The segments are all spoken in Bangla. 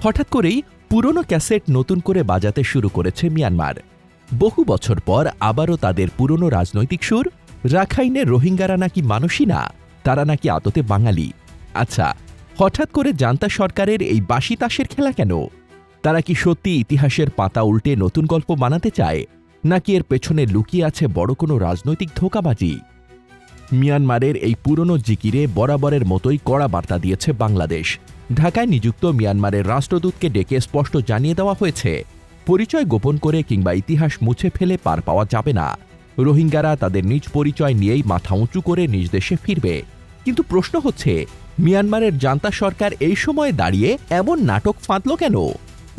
হঠাৎ করেই পুরনো ক্যাসেট নতুন করে বাজাতে শুরু করেছে মিয়ানমার। বহু বছর পর আবারও তাদের পুরনো রাজনৈতিক সুর। রাখাইনের রোহিঙ্গারা নাকি মানুষই না, তারা নাকি আদতে বাঙালি। আচ্ছা, হঠাৎ করে জান্তা সরকারের এই বাসি তাসের খেলা কেন? তারা কি সত্যি ইতিহাসের পাতা উল্টে নতুন গল্প বানাতে চায়, নাকি এর পেছনে লুকিয়ে আছে বড় কোনো রাজনৈতিক ধোঁকাবাজি? মিয়ানমারের এই পুরনো জিকিরে বরাবরের মতোই কড়া বার্তা দিয়েছে বাংলাদেশ। ঢাকায় নিযুক্ত মিয়ানমারের রাষ্ট্রদূতকে ডেকে স্পষ্ট জানিয়ে দেওয়া হয়েছে, পরিচয় গোপন করে কিংবা ইতিহাস মুছে ফেলে পার পাওয়া যাবে না। রোহিঙ্গারা তাদের নিজ পরিচয় নিয়েই মাথা উঁচু করে নিজ দেশে ফিরবে। কিন্তু প্রশ্ন হচ্ছে, মিয়ানমারের জান্তা সরকার এই সময়ে দাঁড়িয়ে এমন নাটক ফাঁদল কেন?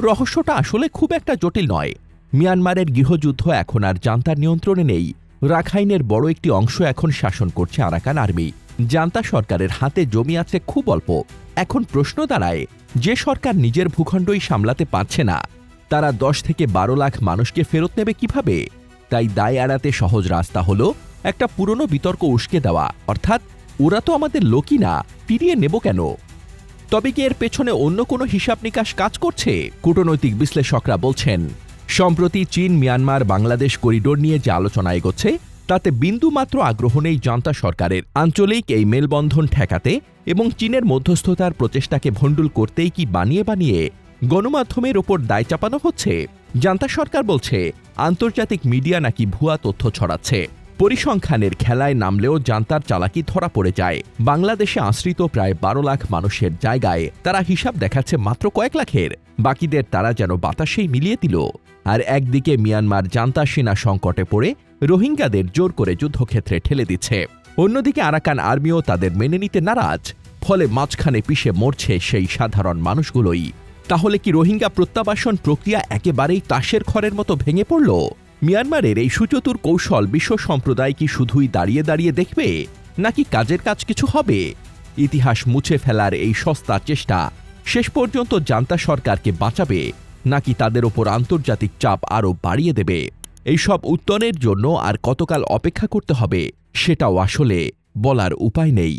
রহস্যটা আসলে খুব একটা জটিল নয়। মিয়ানমারের গৃহযুদ্ধ এখন আর জান্তার নিয়ন্ত্রণে নেই। রাখাইনের বড় একটি অংশ এখন শাসন করছে আরাকান আর্মি। জান্তা সরকারের হাতে জমি আছে খুব অল্প। এখন প্রশ্ন দাঁড়ায়, যে সরকার নিজের ভূখণ্ডই সামলাতে পারছে না, তারা 10 থেকে 12 লাখ মানুষকে ফেরত নেবে কিভাবে? তাই দায় এড়াতে সহজ রাস্তা হলো একটা পুরনো বিতর্ক উস্কে দেওয়া, অর্থাৎ ওরা তো আমাদের লোকই না, ফিরিয়ে নেব কেন? তবে কি এর পেছনে অন্য কোনো হিসাব নিকাশ কাজ করছে? কূটনৈতিক বিশ্লেষকরা বলছেন, সম্প্রতি চীন মিয়ানমার বাংলাদেশ করিডোর নিয়ে যে আলোচনা এগোচ্ছে, তাতে বিন্দুমাত্র আগ্রহ নেই জান্তা সরকারের। আঞ্চলিক এই মেলবন্ধন ঠেকাতে এবং চীনের মধ্যস্থতার প্রচেষ্টাকে ভণ্ডুল করতেই কি বানিয়ে বানিয়ে গণমাধ্যমের ওপর দায় চাপানো হচ্ছে? জান্তা সরকার বলছে, আন্তর্জাতিক মিডিয়া নাকি ভুয়া তথ্য ছড়াচ্ছে। পরিসংখ্যানের খেলায় নামলেও জান্তার চালাকি ধরা পড়ে যায়। বাংলাদেশে আশ্রিত প্রায় 12 লাখ মানুষের জায়গায় তারা হিসাব দেখাচ্ছে মাত্র কয়েক লাখের। বাকিদের তারা যেন বাতাসেই মিলিয়ে দিল। আর একদিকে মিয়ানমার জান্তা সেনা সংকটে পড়ে রোহিঙ্গাদের জোর করে যুদ্ধক্ষেত্রে ঠেলে দিচ্ছে, অন্যদিকে আরাকান আর্মিও তাদের মেনে নিতে নারাজ। ফলে মাঝখানে পিষে মরছে সেই সাধারণ মানুষগুলোই। তাহলে কি রোহিঙ্গা প্রত্যাবাসন প্রক্রিয়া একেবারেই তাসের ঘরের মতো ভেঙে পড়ল? মিয়ানমারের এই সুচতুর কৌশল বিশ্ব সম্প্রদায় কি শুধুই দাঁড়িয়ে দাঁড়িয়ে দেখবে, নাকি কাজের কাজ কিছু হবে? ইতিহাস মুছে ফেলার এই সস্তা চেষ্টা শেষ পর্যন্ত জান্তা সরকারকে বাঁচাবে, নাকি তাদের ওপর আন্তর্জাতিক চাপ আরও বাড়িয়ে দেবে? এইসব উত্তরের জন্য আর কতকাল অপেক্ষা করতে হবে, সেটাও আসলে বলার উপায় নেই।